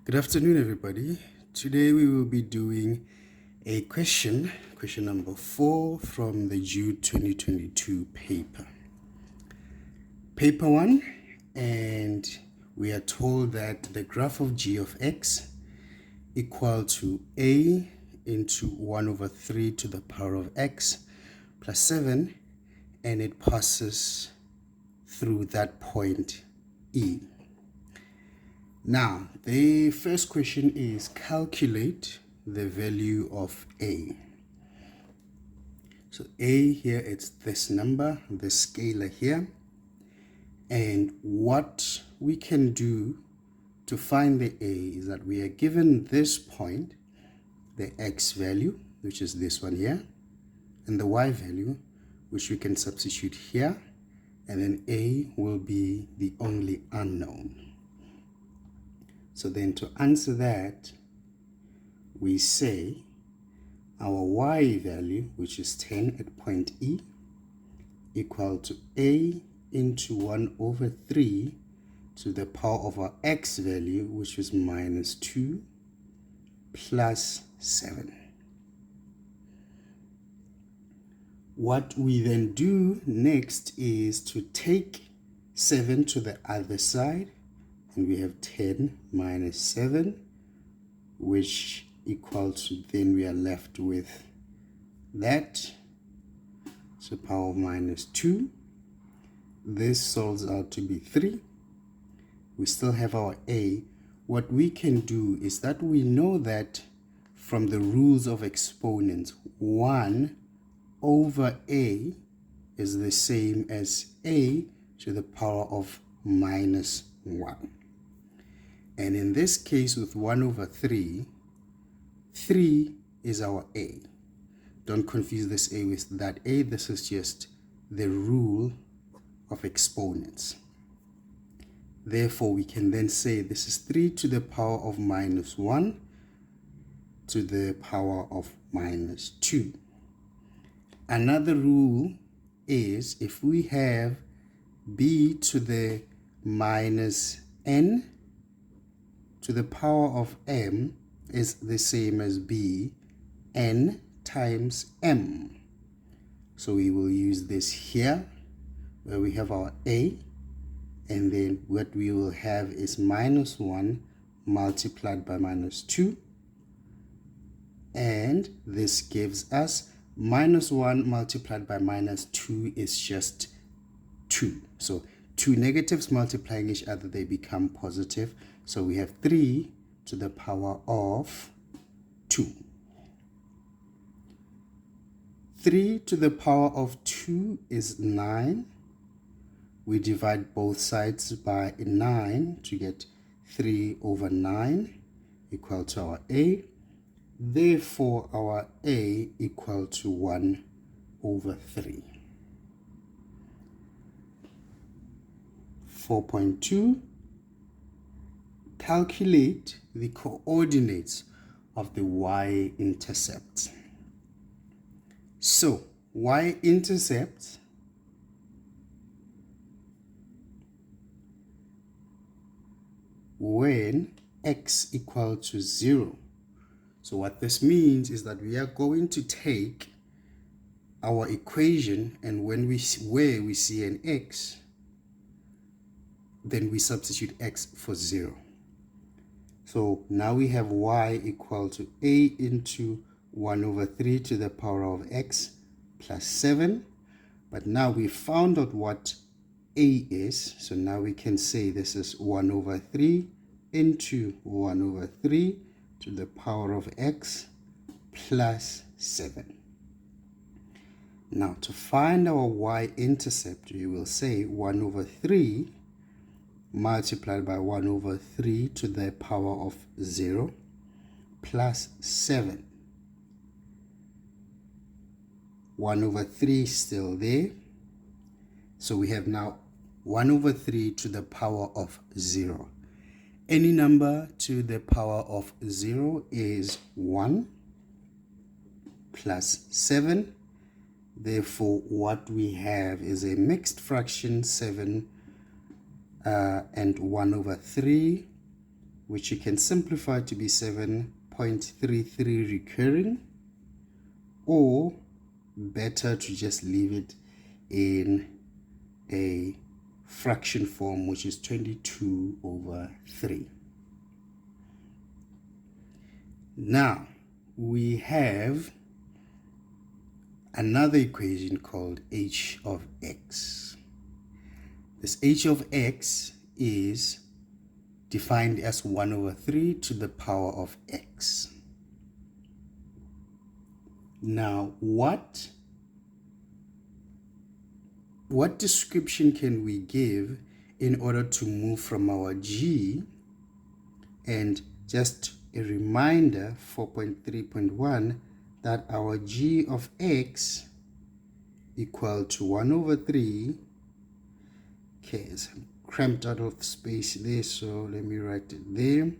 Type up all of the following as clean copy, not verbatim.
Good afternoon, everybody. Today we will be doing a question number 4 from the JUNE 2022 paper. Paper 1, and we are told that the graph of g of x equal to a into 1 over 3 to the power of x plus 7, and it passes through that point E. Now, the first question is calculate the value of a. So a here, it's this number, the scalar here. And what we can do to find the a is that we are given this point, the x value, which is this one here, and the y value, which we can substitute here, and then a will be the only unknown. So then to answer that, we say our y value, which is 10 at point E, equal to a into 1 over 3 to the power of our x value, which is minus 2 plus 7. What we then do next is to take 7 to the other side, and we have 10 minus 7, which equals to, then we are left with that, so power of minus 2. This solves out to be 3. We still have our a. What we can do is that we know that from the rules of exponents, 1 over a is the same as a to the power of minus 1. And in this case, with 1 over 3, 3 is our a. Don't confuse this a with that a. This is just the rule of exponents. Therefore, we can then say this is 3 to the power of minus 1 to the power of minus 2. Another rule is if we have b to the minus n to the power of m is the same as b n times m. So we will use this here where we have our a, and then what we will have is minus 1 multiplied by minus 2, and this gives us minus 1 multiplied by minus 2 is just 2. So two negatives multiplying each other, they become positive. So we have 3 to the power of 2. 3 to the power of 2 is 9. We divide both sides by 9 to get 3 over 9 equal to our a. Therefore, our a equal to 1 over 3. 4.2. Calculate the coordinates of the y-intercept. So, y-intercept when x equal to 0. So what this means is that we are going to take our equation, and when where we see an x, then we substitute x for 0. So now we have y equal to a into 1 over 3 to the power of x plus 7. But now we found out what a is, so now we can say this is 1 over 3 into 1 over 3 to the power of x plus 7. Now to find our y-intercept, we will say 1 over 3 multiplied by 1 over 3 to the power of 0 plus 7. 1 over 3 is still there. So we have now 1 over 3 to the power of 0. Any number to the power of 0 is 1 plus 7. Therefore, what we have is a mixed fraction 7 and 1 over 3 which you can simplify to be 7.33 recurring, or better to just leave it in a fraction form, which is 22/3. Now we have another equation called h of x. This h of x is defined as 1/3 to the power of x. Now, what description can we give in order to move from our g? And just a reminder, 4.3.1, that our g of x equal to 1/3. Okay, it's cramped out of space there, so let me write it there.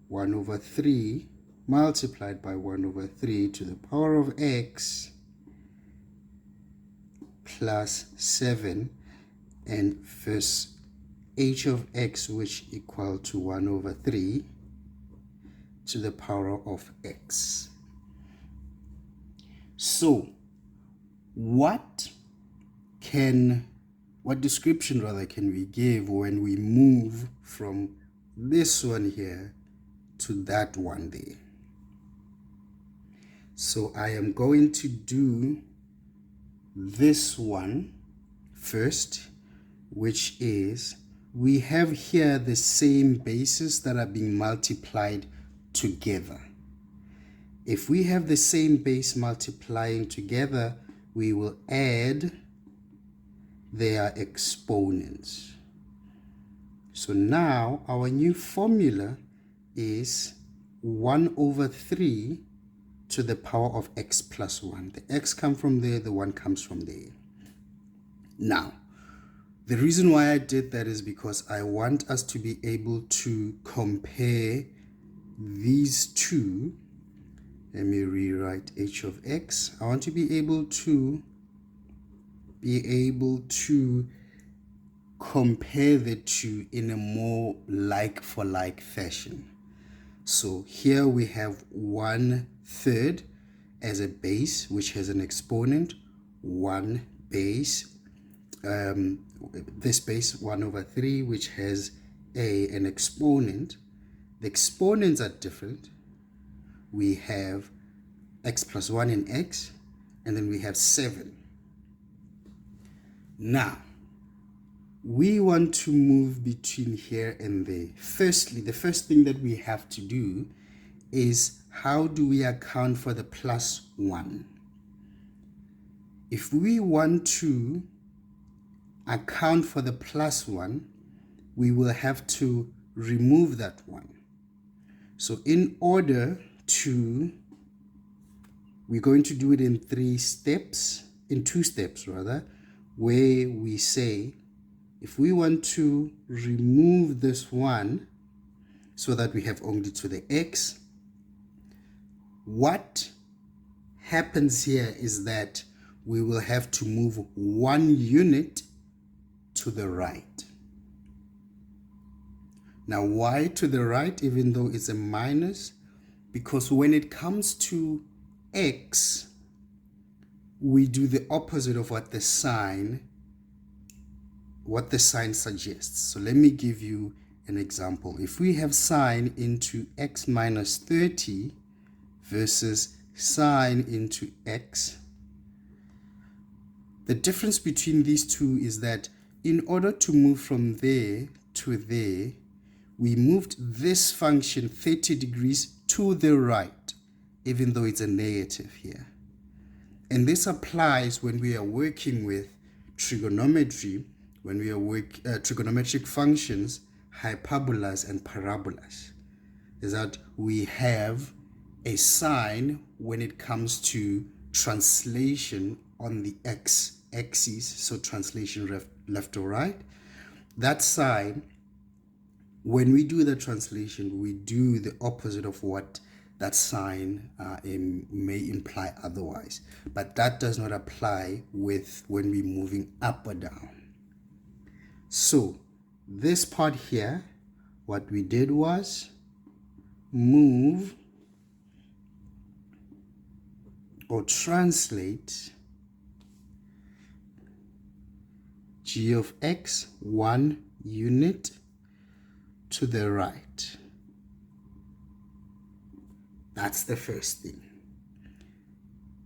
1/3 multiplied by 1/3 to the power of x plus 7, and first h of x, which equal to 1/3 to the power of x. So what description rather can we give when we move from this one here to that one there? So I am going to do this one first, which is, we have here the same bases that are being multiplied together. If we have the same base multiplying together, we will add their exponents. So now our new formula is 1/3 to the power of x plus 1. The x comes from there, the 1 comes from there. Now, the reason why I did that is because I want us to be able to compare these two. Let me rewrite h of x. I want to be able to compare the two in a more like for like fashion. So here we have 1/3 as a base, which has an exponent, 1 base, this base 1/3, which has an exponent. The exponents are different. We have x plus 1 in x, and then we have 7. Now, we want to move between here and there. Firstly, the first thing that we have to do is, how do we account for the plus 1? If we want to account for the plus 1, we will have to remove that 1. So in order to, we're going to do it in 2 steps rather, where we say, if we want to remove this 1 so that we have only to the x, what happens here is that we will have to move 1 unit to the right. Now, why to the right, even though it's a minus? Because when it comes to x, we do the opposite of what the sign suggests. So let me give you an example. If we have sine into x minus 30 versus sine into x, the difference between these two is that in order to move from there to there, we moved this function 30 degrees to the right, even though it's a negative here. And this applies when we are working with trigonometry, when we are trigonometric functions, hyperbolas and parabolas, is that we have a sign when it comes to translation on the x-axis, so translation left or right. That sign, when we do the translation, we do the opposite of what that sign may imply otherwise. But that does not apply with when we're moving up or down. So this part here what we did was move or translate g of x 1 unit to the right. That's the first thing.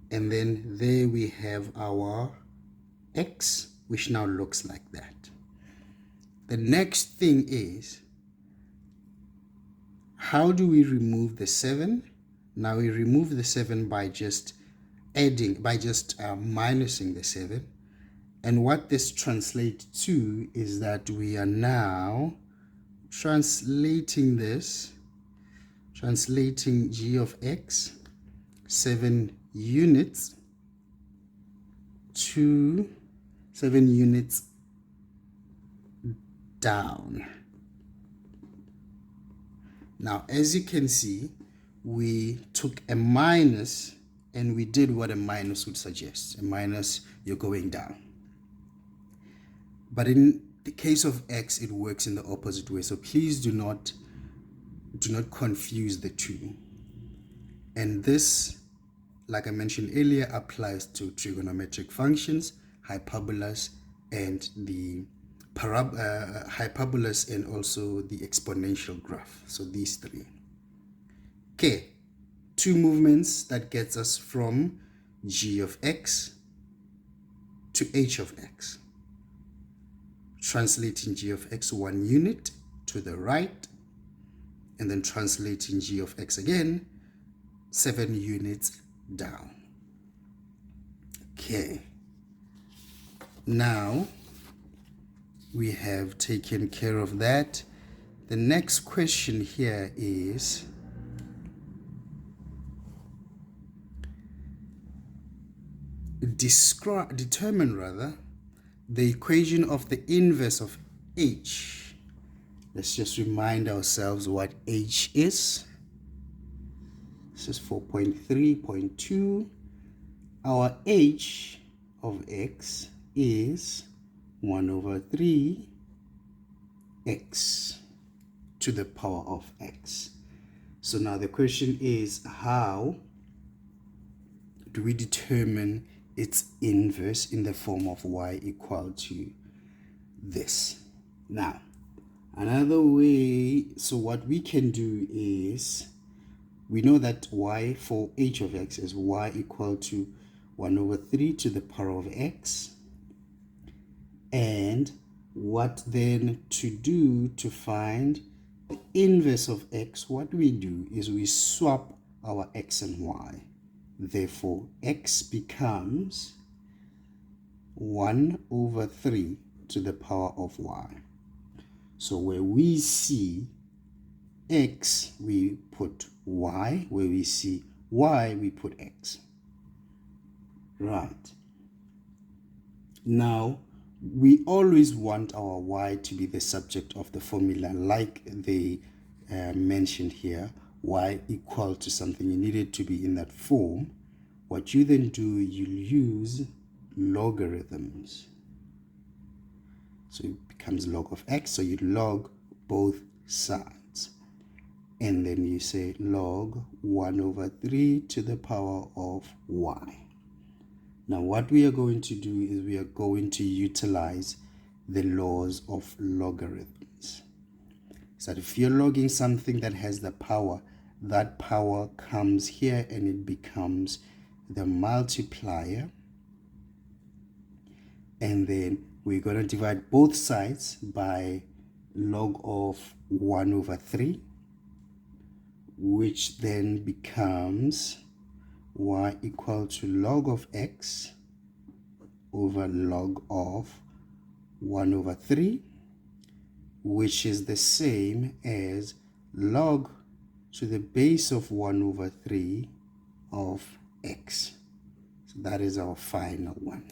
And then there we have our x, which now looks like that. The next thing is, how do we remove the 7? Now we remove the 7 by just minusing the 7. And what this translates to is that we are now translating g of x 7 units to 7 units down. Now, as you can see, we took a minus and we did what a minus would suggest. A minus, you're going down. But in the case of x, it works in the opposite way. So please do not confuse the two. And this, like I mentioned earlier, applies to trigonometric functions, hyperbolas, and the hyperbolas, and also the exponential graph. So these three. Okay, two movements that gets us from g of x to h of x. Translating g of x 1 unit to the right, and then translating g of x again 7 units down. Okay, now we have taken care of that. The next question here is, determine the equation of the inverse of h. Let's just remind ourselves what h is. This is 4.3.2. Our h of x is 1 over 3 x to the power of x. So now the question is, how do we determine its inverse in the form of y equal to this? Now, another way, so what we can do is, we know that y for h of x is y equal to 1 over 3 to the power of x. And what then to do to find the inverse of x? What we do is we swap our x and y. Therefore, x becomes 1 over 3 to the power of y. So where we see x, we put y. Where we see y, we put x. Right. Now, we always want our y to be the subject of the formula, like they mentioned here, y equal to something. You need it to be in that form. What you then do, you'll use logarithms. So it becomes log of x, so you log both sides. And then you say log 1 over 3 to the power of y. Now what we are going to do is we are going to utilize the laws of logarithms. So that if you're logging something that has the power, that power comes here and it becomes the multiplier. And then we're going to divide both sides by log of 1 over 3, which then becomes y equal to log of x over log of 1 over 3, which is the same as log to the base of 1 over 3 of x. So that is our final one.